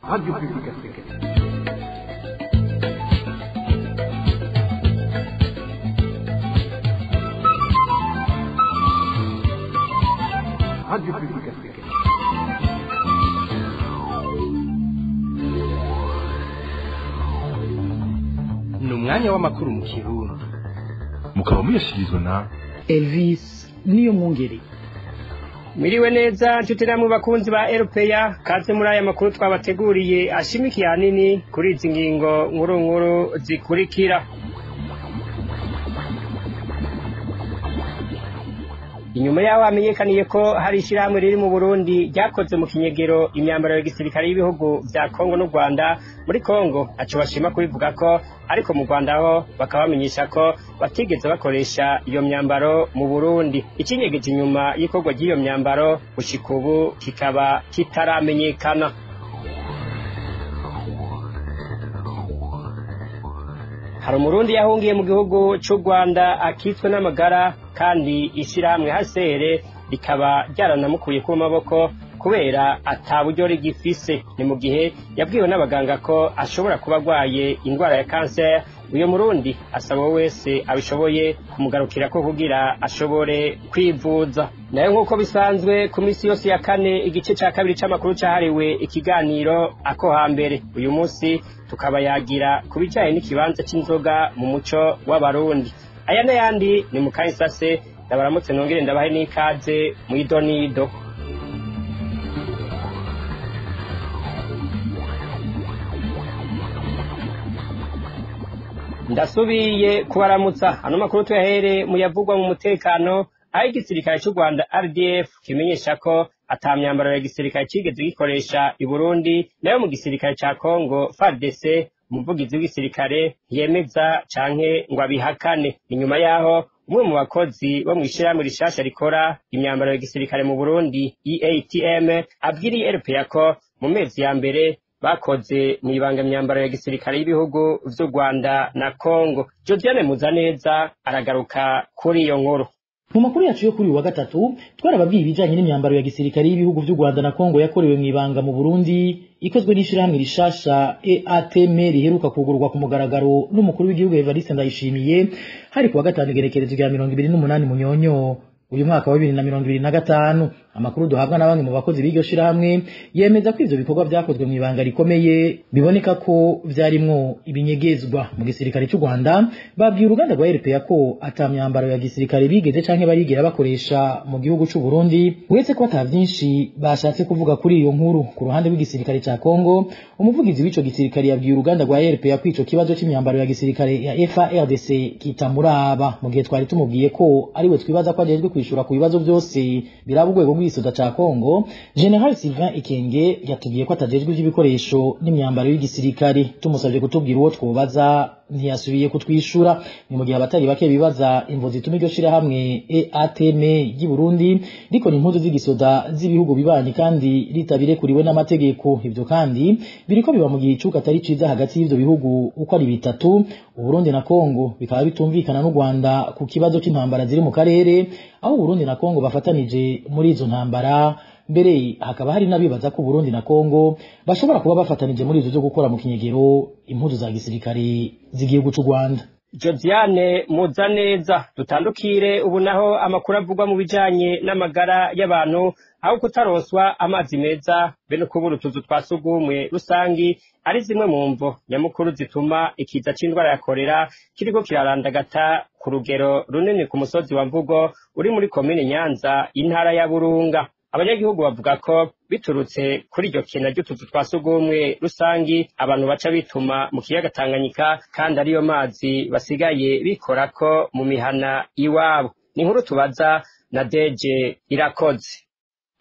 Radio Public Africaine. Radio Public Africaine. Ni umwanya w'amakuru mu Kirundi. Mukaba muyashikirizwa na Elvis niyo mwungeri. Mwiriwe neza nshuti namwe bakunzi ba Europeya, kaze muri aya makuru twabateguriye ashimikiye hanini kuri izi ngingo nkuru zikurikira. Inyuma yaho hamenyekaniye ko hari ishyirahamwe riri mu Burundi ryakoze mu kinyegero imyambaro ya gisirikare y'ibihugu vya Kongo n'u Rwanda. Muri Kongo aco bashima kubivuga ko, ariko mu Rwanda ho bakaba bamenyesha ko batigeze bakoresha iyo myambaro mu Burundi. Ikinyegeje inyuma y'ikorwa ry'iyo myambaro gushika ubu kikaba kitaramenyekana. Hari umurundi yahungiye mu gihugu cy'u Rwanda akitswe n'amagara, kandi ishyirahamwe hasere rikaba ryaranamukuye ku maboko kubera ataburyo rigifise. Ni mu gihe yabwiwe n'abaganga ko ashobora kuba agwaye indwara ya kanseri. Uyo murundi asaba wese abishoboye kumugarukira ko kugira ashobore kwivuza. Nayo nk'uko bisanzwe ku misi yose ya kane igice ca kabiri c'amakuru cahariwe ikiganiro ako hambere, uyu munsi tukaba yagira kubijanye n'ikibanza c'inzoga mu muco w'abarundi. Aya n'ayandi ni mu Kaisase. Ndabaramutse nongere ndabahe n'ikaze mu idonido. Ndasubiye kubaramutsa. Ano makuru tuyahere mu yavugwa mu mutekano, aho igisirikare cy'u Rwanda RDF kimenyesha ko ata myambaro ya gisirikare kigeze gikoresha i Burundi. Nayo mu gisirikare ca Kongo FARDC umuvugizi w'igisirikare yemeza canke ngo abihakane. Inyuma yaho umwe mu bakozi bo mw'ishirahamwe rishasha rikora imyambaro ya gisirikare mu Burundi EATM abwiriye RPA ko mu mezi ya mbere bakoze mw'ibanga myambaro ya gisirikare y'ibihugu vy'u Rwanda na Kongo. Jodiane Muzaneza aragaruka kuri iyo nkuru. Mu makuru yacu yo kuri wa gatatu twarababwiye ibijanye n'imyambaro ya gisirikare y'ibihugu vy'u Rwanda na Kongo yakorewe mw'ibanga mu Burundi, ikozwe n'ishirahamwe rishasha EATM riheruka kugurwa ku mugaragaro n'umukuru w'igihugu Evariste Ndayishimiye hari ku wa gatanu igerekerezo rya 28 Munyonyo uyu mwaka wa 2025. Amakuru duhabwa na bamwe mu bakozi b'iryo shirahamwe yemeza ko ivyo bikorwa vyakozwe mw'ibanga rikomeye, biboneka ko vyarimwo ibinyegezwa. Mu gisirikare cy'u Rwanda babwiye uruganda rwa RPA ko ata myambaro ya gisirikare bigeze canke barigera bakoresha mu gihugu cy'u Burundi, uretse ko ata vyinshi bashatse kuvuga kuri iyo nkuru. Ku ruhande rw'igisirikare ca Kongo, umuvugizi w'ico gisirikare yabwiye uruganda rwa RPA ko ico kibazo c'imyambaro ya gisirikare ya FARDC kitamuraba, mu gihe twari tumubwiye ko ariwe twibaza ko ajejwe kwishura ku bibazo byose biraba urwego rw'igisoda ca Kongo. General Sylvain Ikenge yatubwiye ko atajejwe ivy'ibikoresho n'imyambaro y'igisirikare. Tumusavye kutubwira uwo twobaza ntiyasubiye kutwishura. Ni mu gihe abatari bake bibaza imvo zituma iryo shirahamwe EATM ry'i Burundi rikora impuzu z'igisoda z'ibihugu bibanyi kandi ritabirekuriwe n'amategeko. Ivyo kandi biriko biba mu gihe icuka atari ciza hagati y'ivyo bihugu uko ari bitatu, Uburundi na Kongo, bikaba bitumvikana n'u Rwanda ku kibazo c'intambara ziri mu karere, aho Uburundi na Kongo bafatanije muri izo ntambara. Mbere hakaba hari n'abibaza ko Burundi na Kongo bashobora kuba bafatanije muri izo zo gukora mu kinyegero impuzu za gisirikare z'igihugu cy'u Rwanda. Jodiane Muzaneza. Dutandukire ubu naho amakuru avugwa mu bijanye n'amagara y'abantu, aho kutaronswa amazi meza be no kubura utuzu twa sugumwe rusangi ari zimwe mu mvo nyamukuru zituma ikiza c'indwara ya kolera kiriko kirarandagata ku rugero runini ku musozi wa Mvugo uri muri komine Nyanza intara ya Burunga. Abanyagihugu bavuga ko biturutse kuri iryo kena ry'utuzu twa sugumwe rusangi abantu baca bituma mu kiyaga Tanganyika, kandi ariyo mazi basigaye bikorako mu mihana iwabo. Ni inkuru tubaza na Deje Irakoze.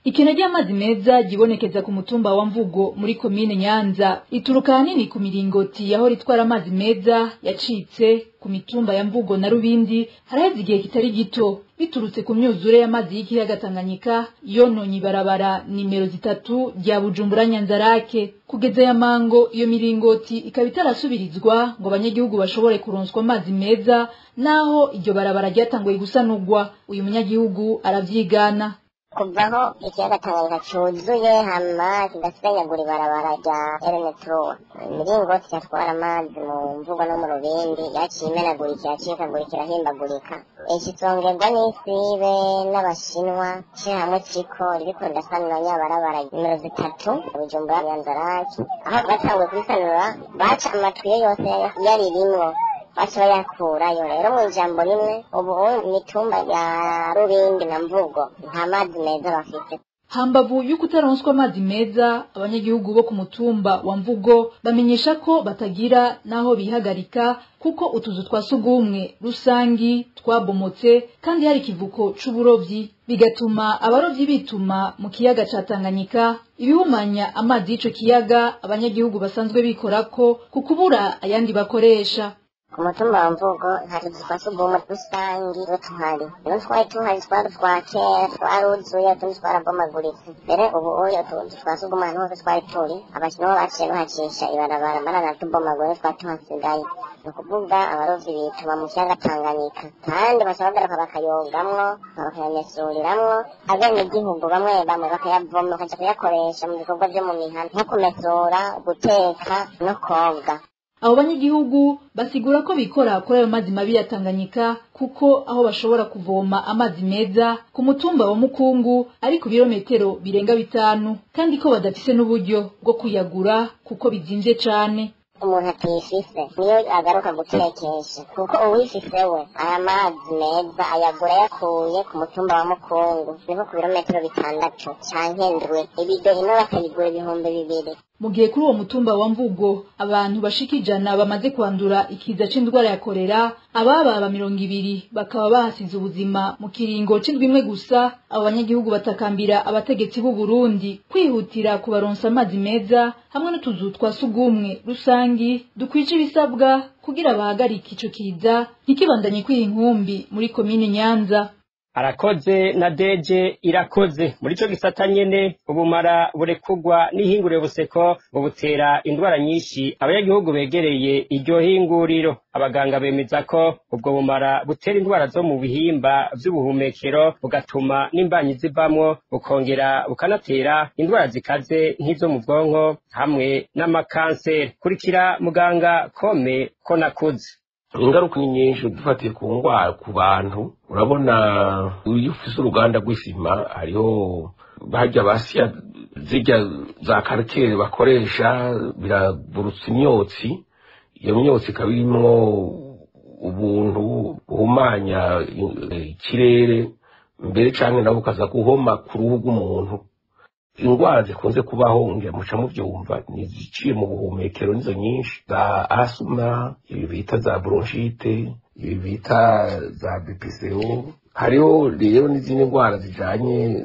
Ikena ry'amazi meza gibonekeza ku mutumba wa Mvugo muri komine Nyanza ituruka hanini ku miringoti yaho ritwara amazi meza yacitse ku mitumba ya Mvugo na Rubindi haraheze igihe kitari gito, biturutse ku myuzure y'amazi y'ikiyaga Tanganyika yononye ibarabara nimero 3 rya Bujumbura Nyanzarake. Kugeza ya mango iyo miringoti ikaba itarasubirizwa ngo abanyagihugu bashobore kuronswa amazi meza, naho iryo barabara ryatanguye gusanurwa. Uyu munyagihugu aravyigana. kuvaho ikiyaga Tanganyika cyuzuye hama kigasenyagura ibarabara rya Eremetroa imiringoti yatwara amazi mu mvugo no mu rubindi yaciye imenagurika yacikagurika irahimbagurika ikisongerwa n'isibe n'abashinwa hamwe ciko ririko ridasanura nyabarabara nimero 3 Bujumbura Nyanzarake aho batanguye kubisanura baca amatuye yose yari rimwo baca bayakurayo rero mu ijambo rimwe ubu imitumba ya Rubindi na Mvugo nta mazi meza bafite. Hambavu y'ukutaronswa amazi meza abanyagihugu bo ku mutumba wa Mvugo bamenyesha ko batagira naho bihagarika kuko utuzu twasugumwe rusangi twabomotse kandi hari kivuko c'uburovyi bigatuma abarovyi bituma mu kiyaga ca Tanganyika ibihumanya amazi y'ico kiyaga abanyagihugu basanzwe bikorako kukubura ayandi bakoresha. Ku mutumba wa Mvugo nta tuzu twasugumwe rusangi tuhari rero twari tuhari twa kera twaruzuye tundi twarabomaguritse mbere ubu uyo tuzu twasugumwe ahantu hose twari turi abashinwa baciye bahacisha ibarabara baranatubomagura twatuhasigaye ni ukuvuga abarovyi bituma mu kiyaga Tanganyika kandi baca bagaruka bakayogamwo bakayamesuriramwo abenegihugu bamwe bakayavoma bakaja kuyakoresha mu bikorwa vyo mu mihana nko kumesura guteka no koga. Abo banyagihugu basigura ko bikora kuri ayo mazi mabi ya Tanganyika kuko aho bashobora kuvoma amazi meza ku mutumba wa Mukungu ari ku birometero birenga 5 kandi ko badafise n'uburyo bwo kuyagura kuko bizimvye cane. Umuntu atifise niyo agaruka gutekesha kuko uwifise we aya mazi meza ayagura yakuye ku mutumba wa Mukungu niho ku birometero 6 canke ndwe ibido ino bakayigura 2,000. Mu gihe kuri uwo mutumba wa Mvugo abantu bashika 100 bamaze kwandura ikiza c'indwara ya kolera ababa 200 bakaba bahasize ubuzima mu kiringo c'indwimwe gusa. Abo banyagihugu batakambira abategetsi b'u Burundi kwihutira kubaronsa amazi meza hamwe n'utuzu twasugumwe rusangi dukwije ibisabwa kugira bahagarike ico kiza ntikibandanye kw'inkumbi muri komine Nyanza. Arakoze na Deje irakoze muri ico gisata nyene ubumara burekugwa n'ihinguriro buseko bubutera indwara nyinshi abanyagihugu begereye iryo hinguriro. Abaganga bemeza ko ubwo bumara butera indwara zo mu bihimba vy'ubuhumekero bugatuma n'imbanyi zivamwo bukongera bukanatera indwara zikaze nk'izo mu bwonko hamwe n'amakanseri. Kurikira muganga Kome ko nakuze. Ingaruka ni nyinshi dufatiye ku ngwara ku bantu. Urabona iyo ufise uruganda rw'isima hariho bajya basya zijya za karikere bakoresha biraburutsa imyotsi. Iyo myotsi kabirimwo ubuntu buhumanya ikirere mbere canke nabo kaza guhoma ku ruhu rw'umuntu. Ingwara zikunze kubaho ngira muca mu byumva niziciye mu buhumekero nizo nyinshi za asthma, ibi bita za bronchite, ibi bita za BPCO. Hariho rero n'izindi ngwara zijanye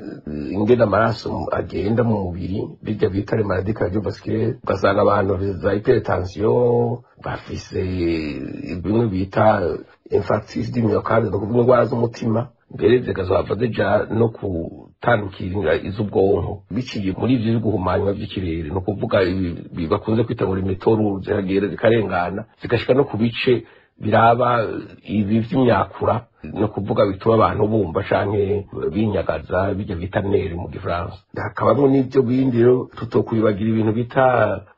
ingena amaraso agenda mu mubiri bijya bita les maladies cardiovasculaires. Ugasanga abantu za hypertension bafise bimwe bita infarctus du myocarde, no kuvuga ingwara z'umutima mbere zikazava zija no kutandukira iz'ubwonko biciye muri ivyo guhumanywa by'ikirere. No kuvuga bakunze kwita ngo imitoru zihagera zikarengana zigashika no ku bice biraba ibi vy'imyakura, no kuvuga bituma abantu bumva canke binyagaza bijya bita nere mu Gifaransa. Hakabamwe n'ivyo bindi rero tutokwibagira ibintu bita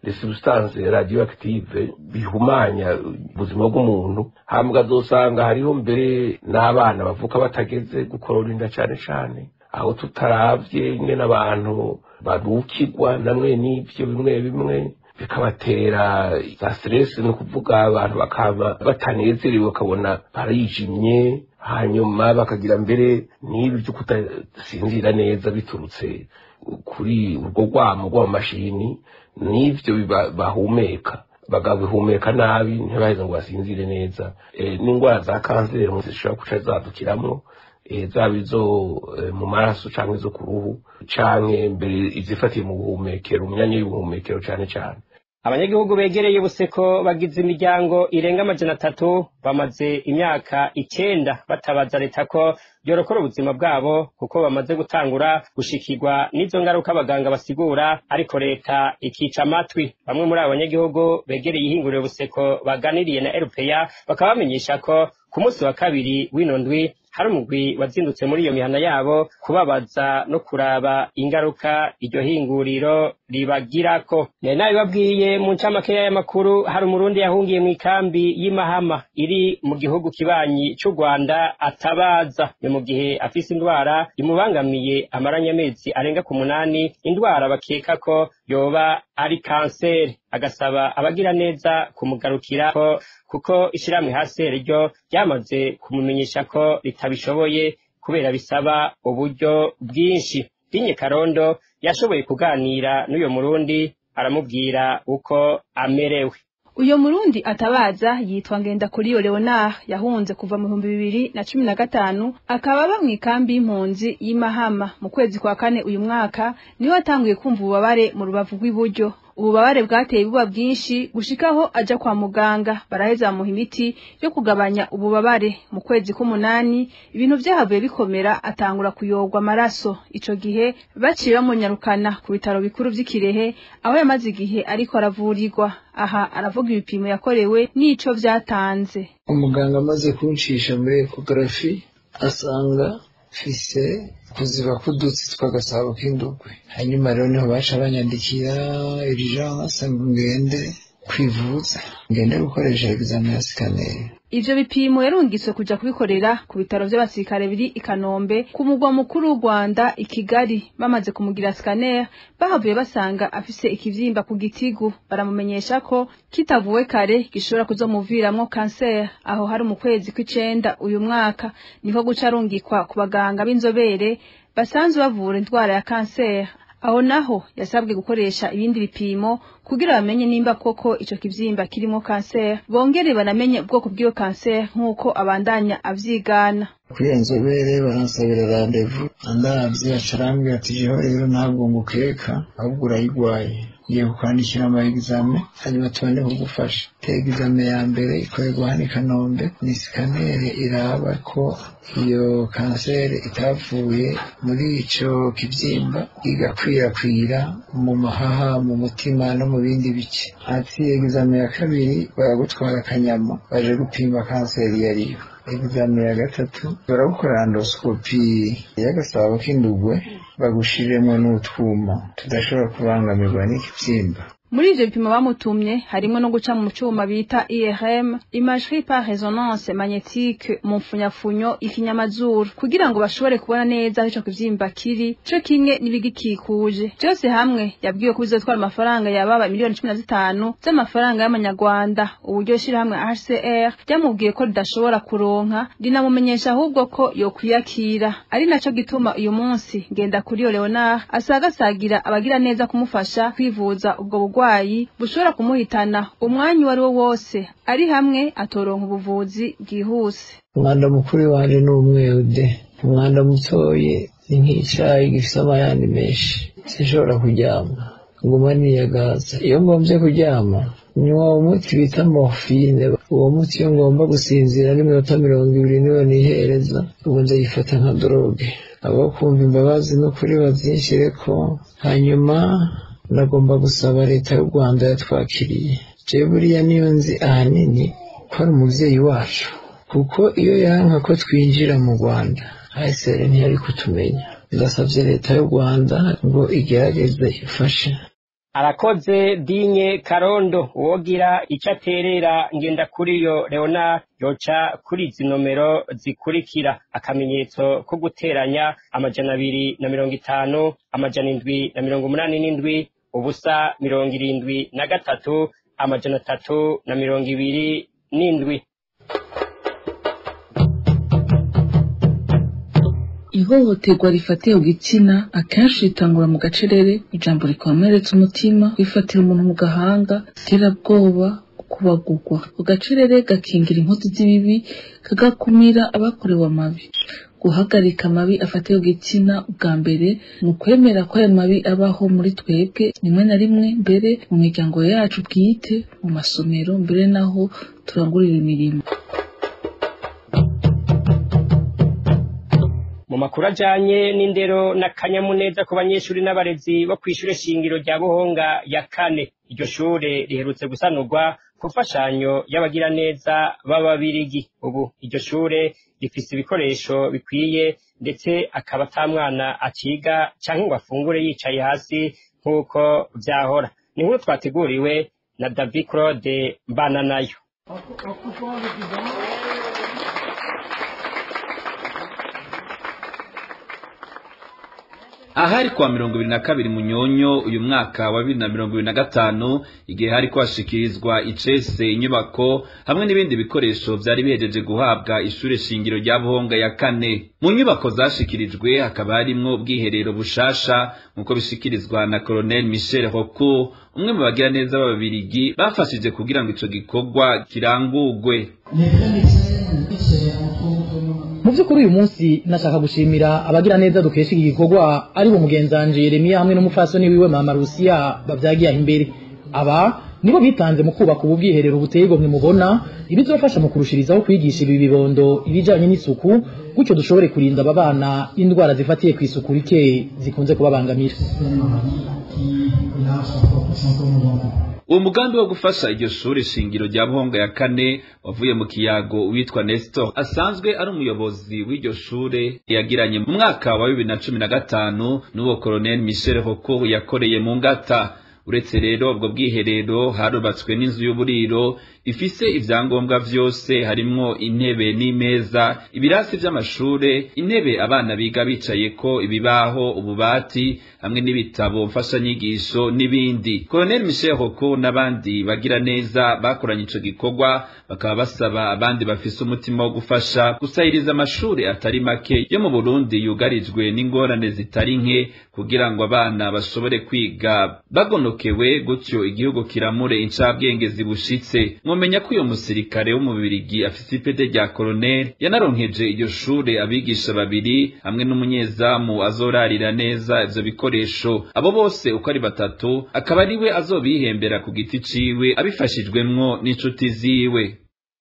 les substances radioactives bihumanya ubuzima bw'umuntu. Hambwa zosanga hariho mbere n'abana bavuka batageze gukorora inda cane aho tutaravye ingene abantu badukirwa namwe n'ivyo bimwe bikabatera za stress. No kuvuga abantu bakaba batanezerewe bakabona barijimye hanyuma bakagira mbere n'ibi byo kutasinzira neza biturutse kuri urwo rwamo rw'amashini n'ivyo bahumeka bagabihumeka nabi ntibaheze ngo basinzire neza. N'ingwara za kanseri zishobora kuca zadukiramwo zaba izo mu maraso canke zo ku ruhu canke mbere izifatiye mu buhumekero, mu myanya y'ubuhumekero cane. Abanyagihugu begereye Buseko bagize imiryango irenga 300 bamaze imyaka 9 batabaza leta ko yorokora ubuzima bwabo kuko bamaze gutangura gushikirwa n'izo ngaruka abaganga basigura, ariko leta ikica amatwi. Bamwe muri abo banyagihugu begereye ihinguriro Buseko baganiriye na RPA bakaba bamenyesha ko ku munsi wa kabiri w'ino ndwi hari umugwi wazindutse muri iyo mihana yabo kubabaza no kuraba ingaruka iryo hinguriro ribagirako. Nari nabibabwiye mu ncamakeya y'amakuru, hari umurundi yahungiye mu ikambi y'Imahama iri mu gihugu kibanyi c'u Rwanda atabaza. Ni mu gihe afise indwara imubangamiye amaranye amezi arenga ku 8, indwara bakeka ko yoba ari kanseri, agasaba abagira neza kumugarukira kuko ishiramwe hasere ryo ryamaze kumumenyesha ko ritabishoboye kubera bisaba uburyo bwinshi. Dinye Karondo yashoboye kuganira n'uyo murundi, aramubwira uko amerewe. Uyo murundi atabaza yitwa Ngendakuriyo Leonard, yahunze kuva mu 2015, akaba aba mw'ikambi y'impunzi y'Imahama. Mu kwezi kwa kane uyu mwaka niho atanguye kumva ububabare mu rubavu rw'iburyo. Ububabare bwateye buba bwinshi gushikaho aja kwa muganga, baraheza bamuha imiti yo kugabanya ububabare. Mu kwezi k'8 ibintu vyahavuye bikomera, atangura kuyogwa amaraso. Ico gihe baciye bamunyarukana ku bitaro bikuru vy'Ikirehe, aho yamaze igihe ariko aravurirwa. Aha aravuga ibipimo yakorewe n'ico vyatanze. Umuganga amaze kuncisha muri ecography asanga fise kuziba kudutsi twagasabo k'indugwe. Hanyuma rero niho baca banyandikira urgence ngende kwivuza, ngende gukoresha examen ya scanner. Ivyo bipimo yarungiswe kuja kubikorera ku bitaro vy'abasirikare biri i Kanombe ku mugwa mukuru w'u Rwanda i Kigali. Bamaze kumugira scanner, bahavuye basanga afise ikivyimba ku gitigu. Baramumenyesha ko kitavuwe kare gishobora kuzomuviramwo cancer. Aho hari mu kwezi kw'icenda uyu mwaka niho guca arungikwa ku baganga b'inzobere basanzwe bavura indwara ya cancer. Aho naho yasabwe gukoresha ibindi bipimo kugira bamenye nimba koko ico kivyimba kirimo cancer, bongere banamenye ubwoko bw'iyo cancer nk'uko abandanya avyigana. Kuri nzobere baransabira rendezvous, andavye acarambwira ati jeho rero ntabwo ngukeka ahubwo urayigwaye, ngiye kukwandikira ama examen hanyuma tubone kugufasha. Examen ya mbere ikorerwa hano i Kanombe, ni scanner iraba ko iyo kanseri itavuye muri ico kivyimba igakwirakwira mu mahaha, mu mutima no mu bindi bice. Ati examen ya kabiri baragutwara akanyama baje gupima kanseri yariyo. Examen ya gatatu baragukora endoscopy y'agasabo k'indugwe bagushiremo n'utwuma tudashobora kubangamirwa n'ikivyimba. Muri ivyo bipimo bamutumye harimo no guca mu cuma bita IRM, imagerie par résonance magnétique, mu mfunyafunyo ikinyamazuru, kugira ngo bashobore kubona neza ico kivyimba kiri, co kimwe n'ibigikikuje. Byose hamwe yabwiwe ko bizotwara amafaranga yababa miliyoni 15 z'amafaranga y'amanyarwanda. Uburyo shirahamwe HCR ryamubwiye ko ridashobora kuronka, rinamumenyesha ahubwo ko yokwiyakira. Ari naco gituma uyu munsi Ngendakuriyo Leonard asagasagira abagira neza kumufasha kwivuza ubwo bugwayi bushobora kumuhitana umwanya wari wo wose, ari hamwe atoronka ubuvuzi bwihuse. Umwanda mukuru wanje n'umweude, umwanda mutoye ni nk'icayi gifise amayandi menshi, sinshobora kuryama, nguma niyagaza. Iyo ngomvye kuryama nywa umuti bita morphine. Uwo muti iyo ngomba gusinzira n'iminota 20 niyo nihereza, ubu ndayifata nka droge. Abo kumva imbabazi no kuri bavyinshireko. Hanyuma nagomba gusaba leta y'u Rwanda yatwakiriye, je buriya niyo nzi ahanini ko ari umuvyeyi wacu, kuko iyo yanka ko twinjira mu Rwanda HCR ntiyari kutumenya. Ndasavye leta y'u Rwanda ngo igerageze ifashe. Arakoze Dinye Karondo. Uwogira ico aterera Ngendakuriyo Leonard yoca kuri izi nomero zikurikira: akamenyetso ko guteranya 250 787 ubusa 73 327. Ihohoterwa rifatiye ku gitsina akenshi ritangura mu gacerere, ijambo rikomeretsa umutima, kwifatira umuntu mu gahanga, iterabwoba, kubagurwa. Ugacerere gakingira inkozi z'ibibi, kagakumira abakorewe amabi. Guhagarika amabi afatiye ku gitsina ubwa mbere ni ukwemera ko ayo mabi abaho muri twebwe, rimwe na rimwe mbere mu miryango yacu bwite, mu masomero, mbere naho turangurira imirimo. Mu makuru ajanye n'indero n'akanyamuneza ku banyeshuri n'abarezi bo kw'ishure shingiro rya Buhonga ya 4, iryo shure riherutse gusanurwa ku mfashanyo y'abagiraneza b'ababirigi. Ubu iryo shure rifise ibikoresho bikwiye ndetse akaba ata mwana aciga canke ngo afungure yicaye hasi nk'uko vyahora. Ni nkuru twateguriwe na David Claude Mbananayo. Ahari kwa 22 Munyonyo uyu mwaka wa 2025 igihe hari kwashikirizwa icese inyubako hamwe n'ibindi bikoresho vyari bihejeje guhabwa ishure shingiro rya Buhonga ya 4. Mu nyubako zashikirijwe hakaba harimwo ubwiherero bushasha nkuko bishikirizwa na Colonel Michel Rocco, umwe mu bagira neza b'ababirigi bafashije kugira ngo ico gikorwa kirangurwe. Mu by'ukuri uyu munsi nashaka gushimira abagira neza dukesha iki gikorwa ari bo mugenzanje Yeremia hamwe n'umufasoni wiwe Mama Rusiya bavyagiye imbere. Aba nibo bitanze mu kubaka ububwiherero buteye igomwe mubona ibizofasha mu kurushirizaho kwigisha ibi bibondo ibijanye n'isuku gutyo dushobore kurinda abana indwara zifatiye ku isuku rike zikunze kubabangamira. Uwo mugambi wo gufasha iryo shure shingiro rya Buhonga ya 4 wavuye mu kiyago witwa Nestor asanzwe ari umuyobozi w'iryo shure yagiranye mu mwaka wa 2015 n'uwo Colonel Michel Rocco yakoreye mu Ngata. Uretse rero ubwo bwiherero harubatswe n'inzu y'uburiro ifise ivyangombwa vyose harimwo intebe n'imeza, ibirasi vy'amashure, intebe abana biga bicayeko, ibibaho, ububati hamwe n'ibitabo mfashanyigisho n'ibindi. Colonel Michel Rocco n'abandi bagira neza bakoranye ico gikorwa bakaba basaba abandi bafise umutima wo gufasha gusahiriza amashure atari make yo mu Burundi yugarijwe n'ingorane zitari nke kugira ngo abana bashobore kwiga bagonokewe gutyo igihugu kiramure incabwenge zibushitse. Mumenya ko uyo musirikare wo mu Bibirigi afise ipete rya Colonel yanaronkeje iryo shure abigisha babiri hamwe n'umunyezamu azorarira neza ivyo bikoresho. Abo bose uko ari batatu akaba ariwe azobihembera ku giti ciwe abifashijwemwo n'inshuti ziwe.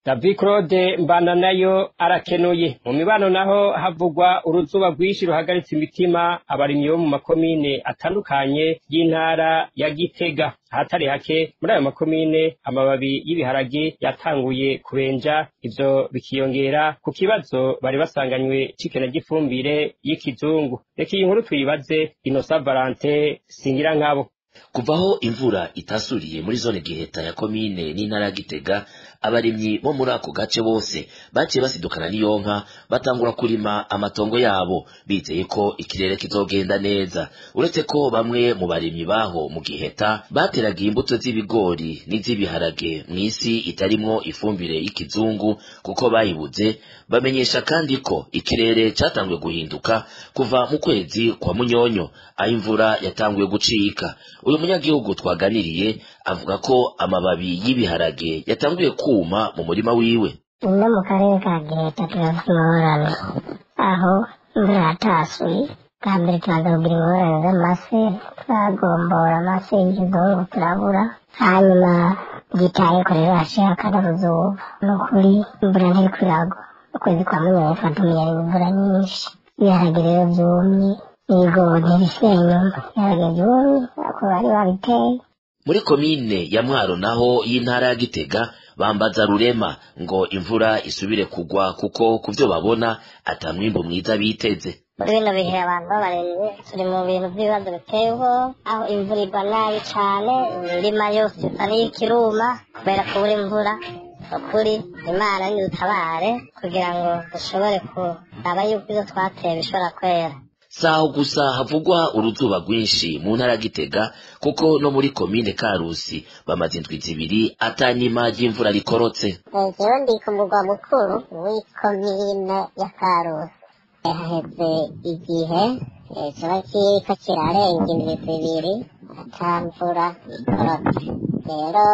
David Claude Mbananayo arakenuye. Mu mibano naho havugwa uruzuba rwinshi ruhagaritse imitima abarimyi bo mu makomine atandukanye y'intara ya Gitega. Ahatari hake muri ayo makomine amababi y'ibiharage yatanguye kubenja, ivyo bikiyongera ku kibazo bari basanganywe cikena gifumbire y'ikizungu. Reka iyi nkuru tuyibaze Innocent Valentin Singirankabo. Kuvaho imvura itasuriye muri zone Giheta ya komine n'intara ya Gitega, abarimyi bo muri ako gace bose baciye basidukana n'iyonka batangura kurima amatongo yabo bizeye ko ikirere kizogenda neza. Uretse ko bamwe mu barimyi baho mu Giheta bateragiye imbuto z'ibigori n'iz'ibiharage mw'isi itarimwo ifumbire y'ikizungu kuko bayibuze, bamenyesha kandi ko ikirere catanguye guhinduka kuva mu kwezi kwa Munyonyo aho imvura yatanguye gucika. Uyu munyagihugu twaganiriye avuga ko amababi y'ibiharage yatanguye kuma mu murima wiwe. No mu karere ka Giheta turafite ingorane aho imvura yatasuye. Bwa mbere tubanza kugira ingorane z'amase, twagombora amase y'ikizungu turabura, hanyuma gitayeko rero haciye akaruzuba. Nukuri imvura ntiriko iragwa, ukwezi kwa Munyonyo ifata umuyaga imvura nyinshi, ibiharage rero vyumye n'ibigori ntibisigaye inyuma, ibiharage vyumye ako bari babiteye. Muri komine ya Mwaro naho y'intara ya Gitega bambaza Rurema ngo imvura isubire kugwa kuko kuvyo babona atamwimbo mwiza biteze. Muri bino bihe abantu b'abarimyi turi mu bintu by'ibibazo biteweho, aho imvura igwa nabi cane, imirima yose ari ikiruma kubera kubura imvura. Ukuri Imana nidutabare kugira ngo dushobore kuraba yuko ivyo twateye bishobora kwera. Saho gusa havugwa uruzuba rwinshi mu ntara Gitega kuko no muri komine Karusi bamaze indwi zibiri atanima y'imvura rikorotse. Jewe ndi ku mugwa mukuru w'ikomine ya Karusi. Haheze igihe kiba kiriko kirarenga indwi zibiri ata mvura ikorotse. Rero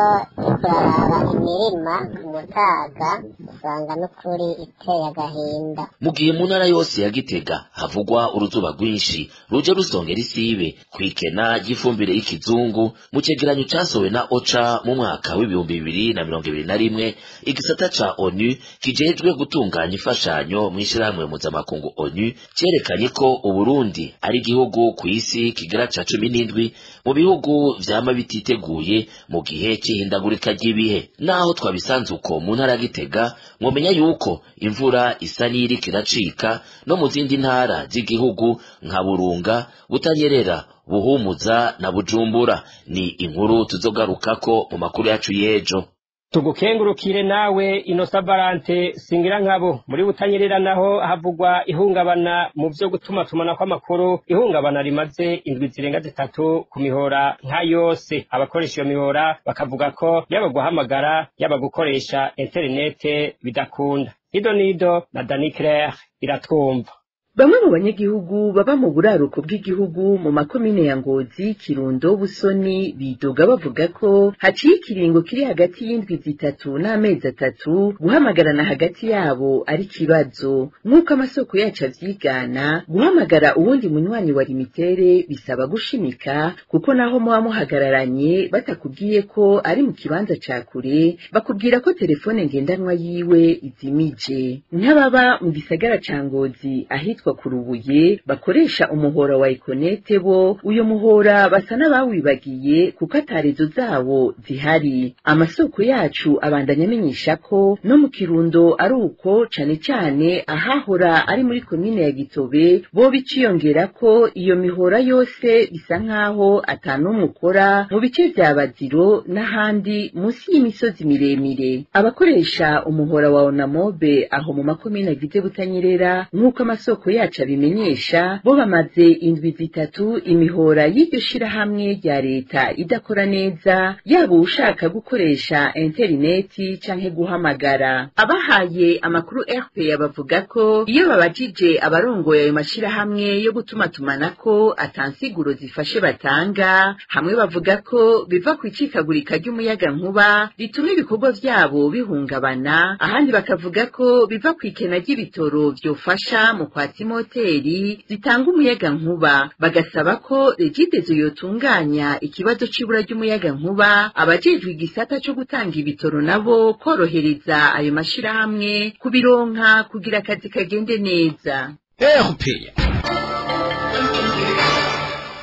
kuraraba imirima ku mutaga usanga n'ukuri iteye agahinda. Mu gihe mu ntara yose ya Gitega havugwa uruzuba rwinshi ruje rusongera isibe kwikena ry'ifumbire y'ikizungu, mu cegeranyo casowe na OCHA mu mwaka w'2021 igisata ca ONU kijejwe gutunganya imfashanyo mw'ishirahamwe mpuzamakungu ONU cerekanye ko Uburundi ari igihugu kw'isi kigera ca 17 mu bihugu vyama bititeguye mu gihe c'ihindagurika ry'ibihe. Naho twabisanze uko mu ntara ya Gitega, mwomenya yuko imvura isa n'iriko iracika no mu zindi ntara z'igihugu nka Burunga, Butanyerera, Buhumuza na Bujumbura. Ni inkuru tuzogarukako mu makuru yacu y'ejo. Tugukengurukire nawe Innocent Valente singira nkabo. Muri Butanyerera naho havugwa ihungabana mu vyo gutumatumana kw'amakuru, ihungabana rimaze indwi zirenga 3 ku mihora nka yose. Abakoresha iyo mihora bakavuga ko yaba guhamagara yaba gukoresha internet bidakunda. Nido na Dani Claire iratwumva. Bamwe mu banyagihugu baba mu buraruko bw'igihugu mu makomine ya Ngozi, Kirundo, Busoni bidoga bavuga ko haciye ikiringo kiri hagati y'indwi 3 n'amezi 3 guhamagarana hagati yabo ari kibazo. Nk'uko amasoko yacu avyigana, guhamagara uwundi munywanyi wa limitere bisaba gushimika, kuko naho muba muhagararanye batakubwiye ko ari mu kibanza ca kure, bakubwira ko telefone ngendanwa yiwe izimije. Nk'ababa mu gisagara ca Ngozi ahitwa Kurubuye bakoresha umuhora wa Econete, bo uyo muhora basa n'abawibagiye kuko atarezo zawo zihari. Amasoko yacu abandanya amenyesha ko no mu Kirundo ari uko, cane cane ahahora ari muri komine ya Gitobe, bo biciyongera ko iyo mihora yose bisa nkaho atanumwe ukora mu bice vya Baziro n'ahandi musi y'imisozi miremire. Abakoresha umuhora wa Onamobe aho mu makomine agize Butanyerera, nk'uko amasoko yacu abimenyesha, bo bamaze indwi 3 imihora y'iryo shirahamwe rya leta idakora neza, yaba ushaka gukoresha interineti canke guhamagara. Abahaye amakuru RPA bavuga ko iyo babajije abarongoye ayo mashirahamwe yo gutumatumanako atansiguro zifashe batanga, hamwe bavuga ko biva kwicikagurika ry'umuyaga nkuba rituma ibikorwa vyabo bihungabana, ahandi bakavuga ko biva kwikena ry'ibitoro vyofasha mu kwatsa imoteri zitanga umuyaga nkuba. Bagasaba ko Regidezo yotunganya ikibazo c'ibura ry'umuyaga nkuba, abajejwe igisata co gutanga ibitoro nabo korohereza ayo mashirahamwe kubironka kugira akazi kagende neza.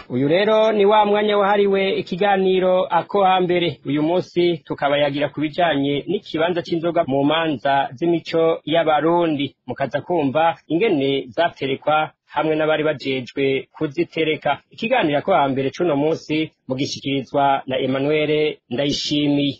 Uyu rero ni wa mwanya wahariwe ikiganiro ako hambere. Uyu munsi tukabayagira kubijanye n'ikibanza c'inzoga mu manza z'imico y'abarundi. Mukaza kumva ingene zaterekwa hamwe n'abari bajejwe kuzitereka. Ikiganiro ako hambere c'uno munsi mugishikirizwa na Emmanuel Ndayishimiye.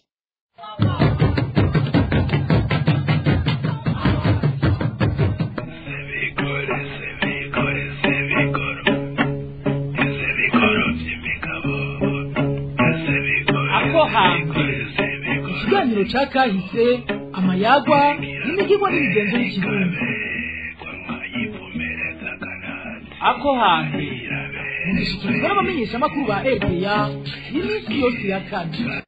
Ikiganiro ca kahise, amayagwa n'imigirwa n'imigenzo y'ikirundi. Ako hambere mugishikirizwa n'abamenyesha makuru ba RPA iminsi yose ya kane.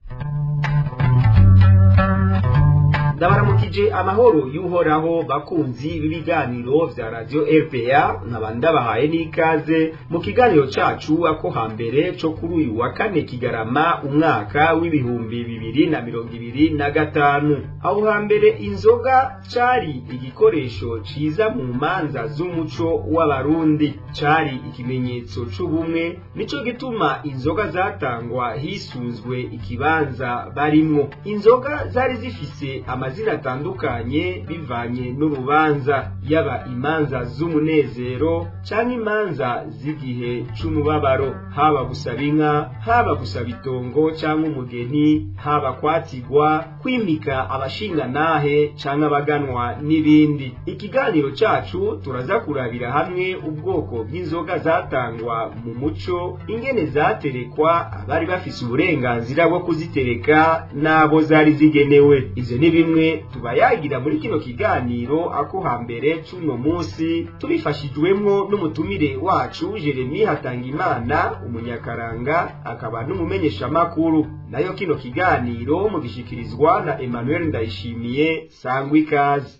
Ndabaramukije amahoro y'uhoraho bakunzi b'ibiganiro vya radio RPA, nkabanda bahaye n'ikaze mu kiganiro cacu ako hambere co kuri uyu wa kane Kigarama umwaka w'ibihumbi 2025. Aho hambere inzoga cari igikoresho ciza mu manza z'umuco w'abarundi, cari ikimenyetso c'ubumwe, nico gituma inzoga zatangwa hisunzwe ikibanza barimwo. Inzoga zari zifise amazina atandukanye bivanye n'urubanza, yaba imanza z'umunezero canke imanza z'igihe c'umubabaro, haba gusaba inka, haba gusaba itongo canke umugeni, haba kwatigwa, kwimika abashingantahe canke abaganwa n'ibindi. Ikiganiro cacu turaza kurabira hamwe ubwoko bw'inzoga zatangwa mu muco, ingene zaterekwa, abari bafise uburenganzira bwo kuzitereka n'abo zari zigenewe. Ivyo ni bimwe tubayagira muri kino kiganiro ako hambere c'uno munsi, tubifashijwemwo n'umutumire wacu Jeremy Hatangimana, umunyakaranga akaba n'umumenyesha makuru. Nayo kino kiganiro mugishikirizwa na Emmanuel Ndayishimiye. Sangwa ikaze.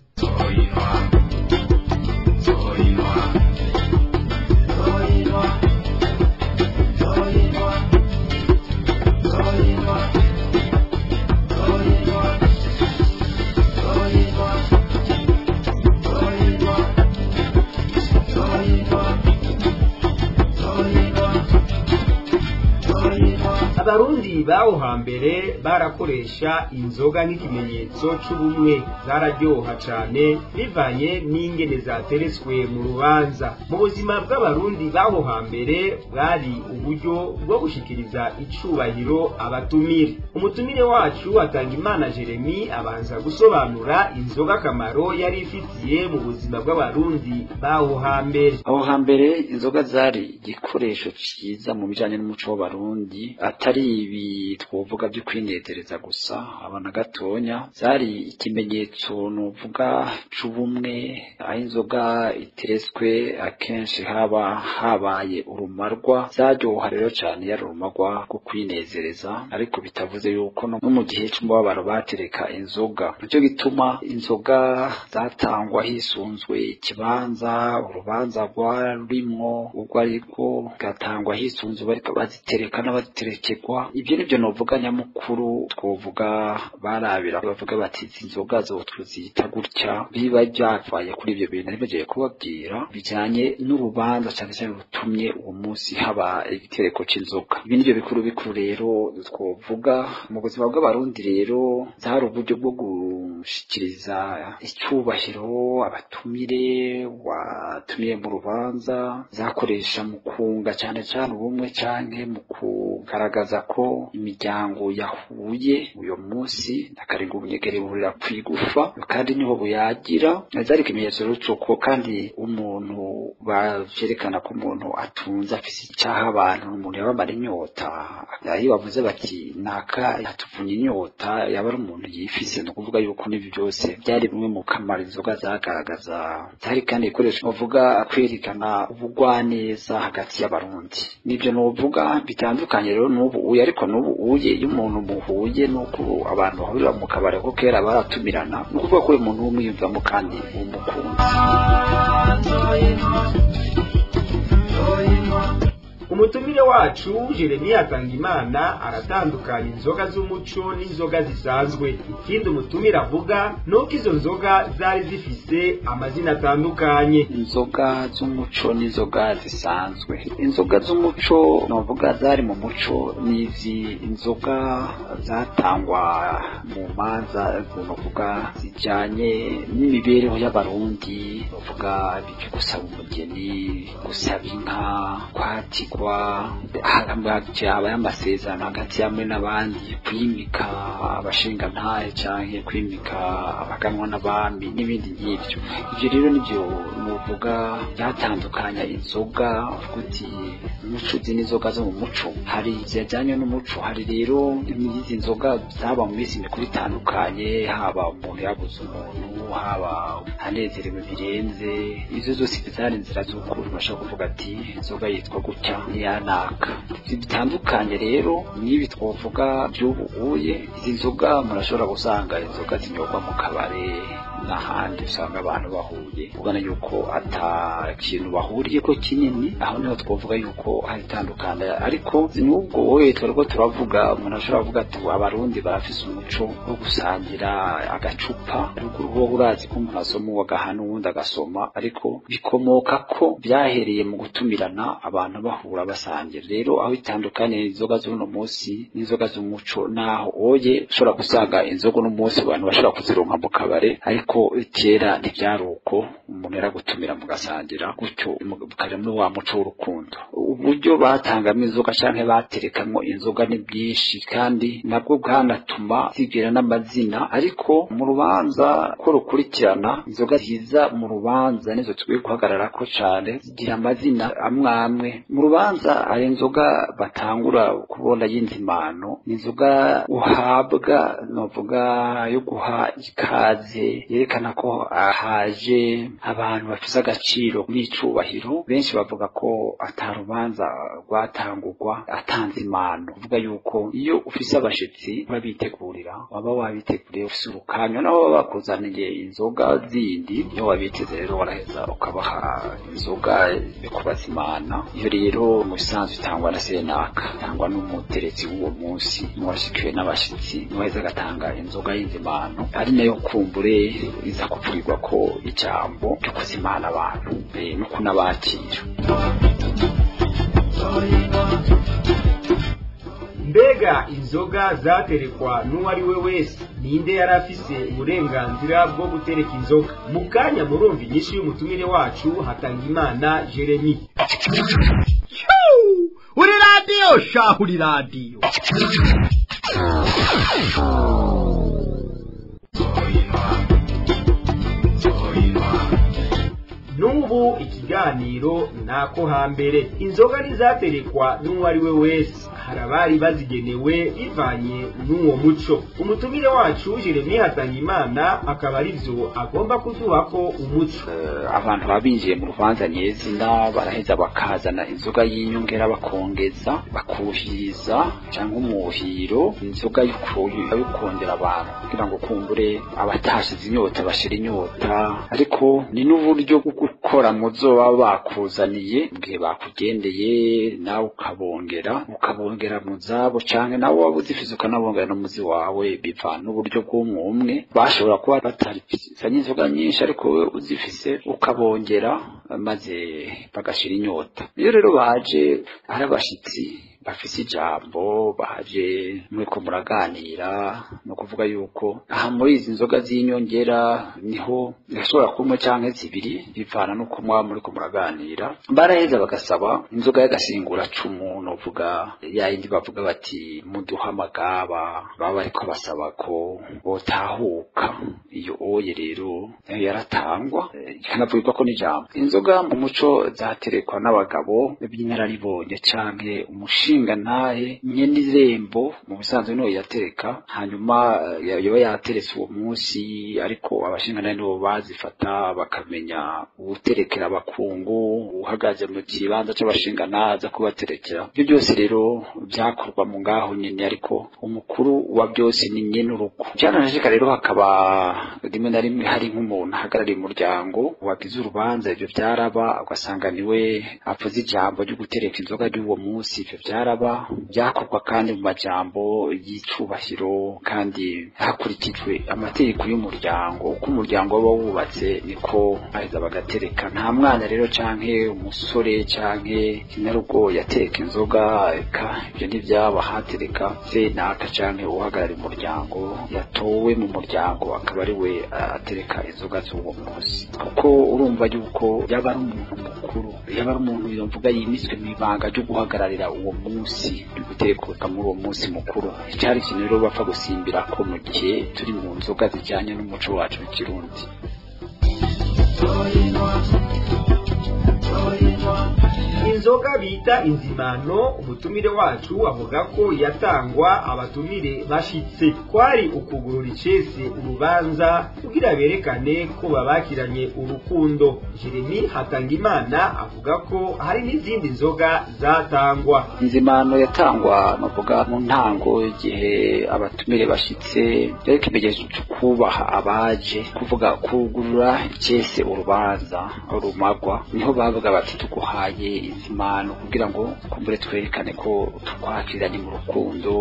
baho hambere barakoresha inzoga nk'ikimenyetso c'ubumwe, zararyoha cane bivanye n'ingene zateretswe mu rubanza. Mu buzima bw'abarundi baho hambere bwari uburyo bwo gushikiriza icubahiro abatumire. Umutumire wacu Atangimana Jeremy abanza gusobanura inzoga akamaro yari ifitiye mu buzima bw'abarundi baho hambere. Aho hambere inzoga zari igikoresho ciza mu bijanye n'umuco w'abarundi, atari ibi twovuga byo kwinezereza gusa abana gatonya, zari ikimenyetso novuga c'ubumwe, aho inzoga iteretswe akenshi habaye urumarwa, zaryoha rero cane yari urumarwa rwo kwinezereza, ariko bitavuze yuko no mu gihe c'umubabaro batereka inzoga. Nico gituma inzoga zatangwa hisunzwe ikibanza urubanza rwarimwo, ubwo ariko gatangwa hisunzwe bariko bazitereka n'abaziterekerwa. Ibyo nivyo novuga nyamukuru twovuga barabira, bavuga bati inzoga zo tuzita gutya, biba byavaye kuri ibyo bintu nibagiye kubabwira bijanye n'urubanza cyane cyane rutumye uwo munsi haba igitereko c'inzoga. Ibi nivyo bikuru rero twovuga mu buzima bw'abarundi. Rero zari uburyo bwo gushikiriza icubahiro abatumire watumiye mu rubanza, zakoresha mu kunga cyane cyane ubumwe canke mu kugaragaza ko imiryango yahuye uyo munsi, akarenga ubunyegere buhurira kwigufa kandi niho buyagira. Zari ikimenyetso c'uko kandi umuntu bavyerekana ko umuntu atunze afise icyaha abantu, umuntu yabamara inyota, iyo bavuze bati naka yatuvunye inyota yaba ari umuntu yifise, no kuvuga yuko n'ibyo byose byari bimwe mu kamaro inzoga zagaragaza. Zari kandi ikoresho bavuga kwerekana ubugwaneza hagati y'abarundi. Nibyo novuga bitandukanye rero n'ubu uye, ariko n'ubu uye iyo umuntu muhuye nuko abantu bahurira mu kabare ko kera baratumirana, no kuvuga ko uyu muntu w'umwiyumvamo kandi umukunzi. Umutumire wacu Jeremy Atangimana aratandukanya inzoga z'umuco n'inzoga zisanzwe. Ikindi umutumire avuga nuko izo nzoga zari zifise amazina atandukanye. Inzoga z'umuco n'inzoga zisanzwe. Inzoga z'umuco novuga zari mu muco n'izi inzoga zatangwa mu manza novuga zijanye n'imibereho y'abarundi, novuga byo gusaba umugeni, gusaba inka, kwatigwa hagati y'amasezerano hagati y'amwe n'abandi, kwimika abashingantahe canke kwimika abaganwa n'abami n'ibindi nk'ivyo. Ivyo rero nivyo novuga byatandukanya inzoga. Kuti umuco n'inzoga zo mu muco hari zijanye n'umuco, hari rero izi nzoga zaba mu minsi mikuru itandukanye, haba umuntu yabuze umuntu, haba hanezerewe birenze. Izo zose zari inzira z'ukuri bashaka kuvuga ati inzoga yitwa gutya yanaka. Bitandukanye rero n'ibi twovuga by'ubu uye. Izi nzoga murashobora gusanga inzoga zinyobwa mu kabare n'ahandi usanga abantu bahuye, ubona yuko ata kintu bahuriye ko kinini. Aho niho twovuga yuko hari itandukana, ariko n'ubwo wowe twariko turavuga umuntu ashobora kuvuga ati abarundi barafise umuco wo gusangira agacupa, urugo urazi ko umuntu asoma uwagahana uwundi agasoma, ariko bikomoka ko byahereye mu gutumirana abantu bahura basangira. Rero aho itandukanye inzoga z'uno munsi n'inzoga z'umuco, naho oye ushobora gusanga inzoga no munsi abantu bashobora kuzironka mu kabare, ariko kera ntibyari uko. Umuntu yaragutumira mugasangira gutyo mukaja muri wa muco w'urukundo. Uburyo batangamo inzoga canke baterekamwo inzoga ni bwinshi, kandi nabwo bwanatuma zigera n'amazina. Ariko mu rubanza ko rukurikirana, inzoga ziza mu rubanza nizo twiye guhagarara ko cane, zigira amazina amwe. Mu rubanza hari inzoga batangura kubona y'inzimano, inzoga uhabwa novuga yo guha ikaze, yerekana ko ahaje abantu bafise agaciro n'icubahiro. Benshi bavuga ko atarubanza rwatangurwa atanze imano, kuvuga yuko iyo ufise abashitsi babitegurira, waba wabiteguriye ufise urukanyo, nabo bakuzaniye inzoga zindi, iyo wabiteze rero waraheza ukabaha inzoga yo kubazimana. Iyo rero mu bisanzwe itangwa na senaka, itangwa n'umuteretsi w'uwo munsi n'uwashikiwe n'abashitsi, niwaheza agatanga inzoga y'inzimano, ari nayo kumbure iza kuvurirwa ko ijambo ryo kuzimana abantu no kunabakira. mbega inzoga zaterekwa n'uwari we wese ninde yari afise uburenganzira bwo gutereka inzoga? Mu kanya murumva inyishu y'umutumire wacu Hatangimana Jeremy. Uri radio shahu uri radio. Nubu ikiganiro nako hambere inzoga nizaterekwa n'uwari we wese harabari bazigenewe bivanye n'uwo muco. Umutumire wacu Jeremy Hatangimana akaba arivyo agomba kuduha ko umuco. Abantu babinjiye mu rubanza nyezina baraheza bakazana inzoga y'inyongera bakongeza bakuhiza cyangwa umuhiro inzoga y'ukongera abantu kugira ngo kumbure abatashize inyota bashira inyota, ariko ni n'uburyo bwo gukora muzo baba bakuzaniye mugihe bakugendeye nawe ukabongera mu zabo canke nawe wabuzifise ukanabongera no muzi wawe biva n'uburyo bw'umwe. Bashobora kuba batarifisanye inzoga nyinshi ariko we uzifise ukabongera maze bagashira inyota. Iyo rero baje ari abashitsi bafise ijambo baje mweko muraganira no kuvuga yuko aha muri izi nzoga z'inyongera niho yashobora kumwe canke zibiri bivana nuko mwa muri ko muraganira. Baraheza bagasaba inzoga y'agasingura cumu no vuga yayindi bavuga bati muduha amagaba baba ariko basaba ko botahuka. Iyo oye rero yaratangwa ikanavuga ko n'ijambo. Inzoga mu muco zaterekwa n'abagabo b'inararibonye canke umushinga ntahe nyenirembo mu bisanzwe no yatereka hanyuma yoba yateretse uwo munsi, ariko abashinga nayo nibo bazifata bakamenya uterekera abakungu uhagaze mu kibanza cy'abashinga naza kubaterekera. Ibyo byose rero byakorwa mu ngaho nyene, ariko umukuru wa byose ni nyene urugo. Cyanashika rero hakaba rimwe na rimwe hari nk'umuntu ahagarariye umuryango wagize urubanza, ibyo byaraba ugasanga niwe avuze ijambo ryo gutereka inzoga y'uwo munsi. Ibyo byaraba byakorwa kandi mu majambo y'icubahiro kandi hakurikijwe amategeko y'umuryango. Uko umuryango waba wubatse niko aheza bagatereka. Nta mwana rero canke umusore canke inarugo yatereka inzoga, eka ibyo ntibyaba hatereka senaka canke uhagarara umuryango yatowe mu muryango akaba ari we atereka inzoga z'uwo munsi, kuko urumva yuko yaba ari umuntu mukuru, yaba ari umuntu yumvuga yimiswe mu ibanga ryo guhagararira uwo munsi guteka muri uwo munsi mukuru. Icyari kintu rero bapfa gusimbira ko mu gihe turi mu nzoga zijyanye n'umuco wacu w'ikirundi. Inzoga bita inzimano umutumire wacu avuga ko yatangwa abatumire bashitse, kwari ukugurura icese urubanza kugira berekane ko babakiranye urukundo. Jeremy Hatangimana avuga ko hari n'izindi nzoga zatangwa. Inzimano yatangwa navuga mu ntango igihe abatumire bashitse, rero kimenyesha kubaha abaje, kuvuga kugurura icese urubanza urumagwa, niho bavuga bati tuguhaye inzimano kugira ngo kumbure twerekane ko tukwakiranye mu rukundo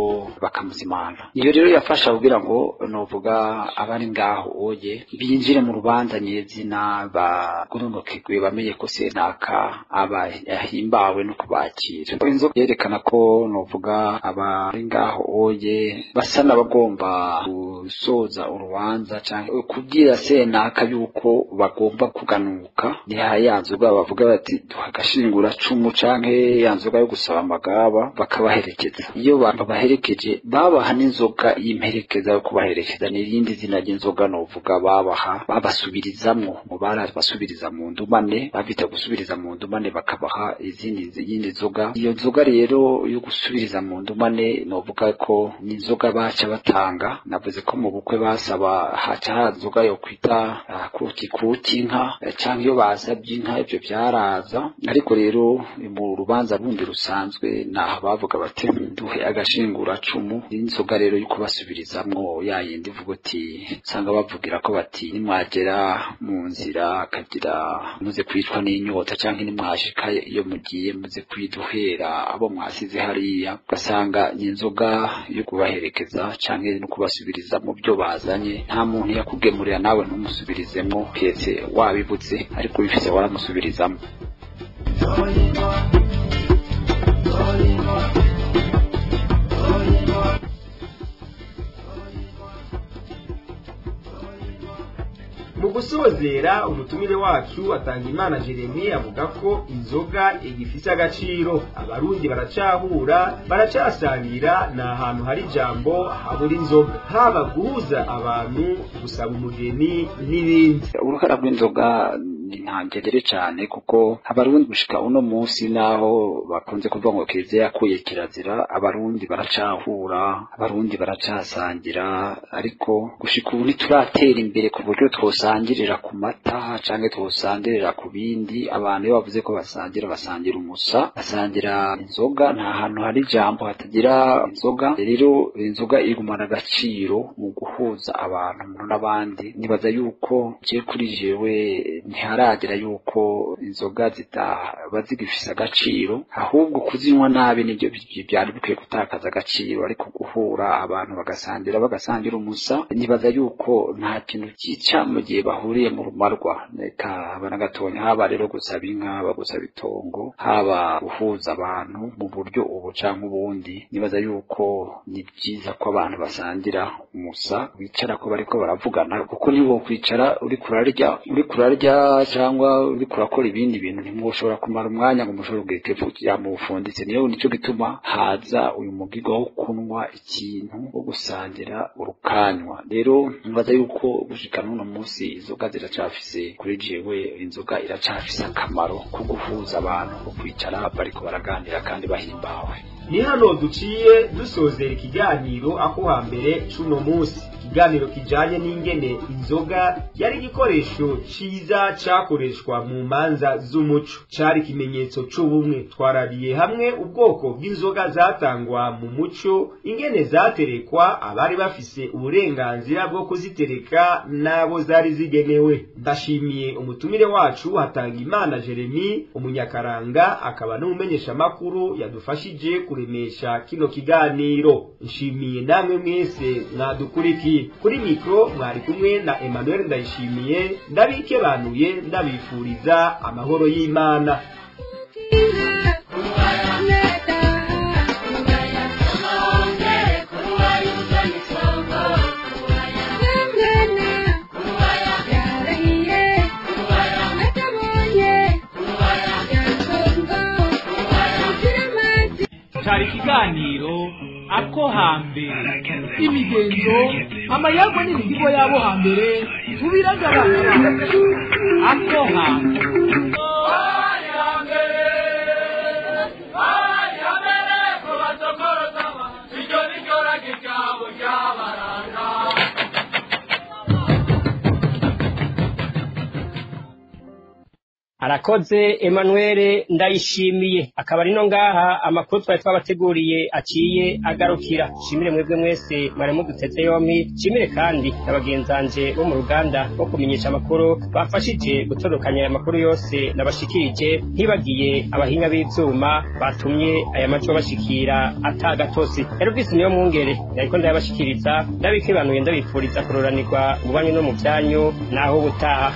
bakamuzimana. Iyo rero yafasha kugira ngo novuga abari ngaho oye binjire mu rubanza nyezina bagorunokegwe bamenye ko senaka aba yahimbawe no kubakira. Inzo yerekana ko novuga abari ngaho oye basa n'abagomba gusoza urubanza canke kugira senaka yuko bagomba kuganuka. Ni hayanzwe bavuga bati duhagashingura cumu canke yanzoga yo gusaba amagaba bakabaherekeza. Iyo babaherekeje babaha n'inzoga y'imperekeza yo kubaherekeza, n'irindi zina ry'inzoga novuga babaha babasubirizamwo mu basubiriza mu ndumane, bavita gusubiriza mu ndumane bakabaha yindi nzoga. Iyo nzoga rero yo gusubiriza mu ndumane novuga ko ni inzoga baca batanga. Navuze ko mu bukwe basaba haca hazoga yo kwita kuti inka canke iyo basabye inka, ibyo byaraza. Ariko rero mu rubanza rundi rusanzwe naho bavuga bati duhe agashingura cumu. Inzoga rero yuko basubirizamwo yayindi vuga uti sanga bavugira ko bati nimwagera mu nzira akagira muze kwitwa n'inyota canke nimwashika iyo mugiye muze kwiduhera abo mwasize hariya. Ugasanga inzoga yo kubaherekeza canke no kubasubiriza mu byo bazanye, nta muntu yakugemurira nawe ntumusubirizemo pese wabibuze, ariko bifise waramusubirizamo. mu gusozera umutumire wacu atanga imana Jeremy avuga ko inzoga igifise agaciro abarundi baracahura baracasangira na ahantu hari ijambo habura inzoga haba guhuza abantu gusaba umugeni n'ibindi. Uruhara rw'inzoga ni ntangere cyane kuko abarundi gushika uno munsi naho bakunze kuvuga ngo keze yakuye kirazira abarundi baracahura abarundi baracasangira ariko gushika ubu ntituratera imbere ku buryo twosangirira ku mata canke twosangirira ku bindi. Abantu iyo bavuze ko basangira umusa basangira inzoga nta hantu hari ijambo hatagira inzoga. Rero inzoga igumana agaciro mu guhuza abantu n'abandi. Nibaza yuko je kuri jewe ntiharagera yuko inzoga zitaba zigifise agaciro, ahubwo kuzinywa nabi nibyo byari bikwiye gutakaza agaciro. Ariko guhura abantu bagasangira umusa, nibaza yuko nta kintu cyica mu gihe bahuriye mu rumarwa. Reka abana gatonya haba rero gusaba inka bagusaba itongo haba guhuza abantu mu buryo ubu canke ubundi. Nibaza yuko ni byiza ko abantu basangira umusa bicara ko bariko baravugana, kuko nibo kwicara uri kurarya cyangwa uri kurakora ibindi bintu ntimushobora kumara umwanya ngo mushobore kugekepfukira mu bufunditse. Niyo nico gituma haza uyu mugigo wo kunwa ikintu wo gusangira urukanywa. Rero nibaza yuko gushika n'uno munsi inzoga ziracafise kuri jewe, inzoga iracafise akamaro ko guhuza abantu ko kwicara bariko baraganira kandi bahimbawe. Ni hano duciye dusozera ikiganiro ako hambere cuno munsi, ikiganiro kijanye n'ingene inzoga yari igikoresho ciza cakoreshwa mu manza z'umuco, cari ikimenyetso c'ubumwe. Twarabiye hamwe ubwoko bw'inzoga zatangwa mu muco, ingene zaterekwa, abari bafise uburenganzira bwo kuzitereka n'abo zari zigenewe. Ndashimiye umutumire wacu hatanga imana Jeremy umunyakaranga akaba n'umumenyesha makuru yadufashije kuremesha kino kiganiro. Nshimiye namwe mwese mwadukurikiye. Kuri mikro mwari kumwe na Emmanuel Ndayishimiye, ndabikebanuye ndabifuriza amahoro y'Imana. Cari ikiganiro ako hambere, imigenzo amayagwa n'imihigo yabo hambere tubiragabana ako hambere. Arakoze Emmanuel Ndayishimiye. Akaba ari no ngaha amakuru twari twabateguriye aciye agarukira. Shimire mwebwe mwese mwari muduteze yompi, shimire kandi abagenzanje bo mu ruganda bo kumenyesha amakuru bafashije gutorokanya aya makuru yose nabashikirije, ntibagiye abahinga b'ivyuma batumye aya maco bashikira atagatosi. Rero bwise niyo mwungere yariko ndabashikiriza, ndabikebanuye ndabifuriza kuroranirwa mu banyu no mu byanyu naho ubutaha.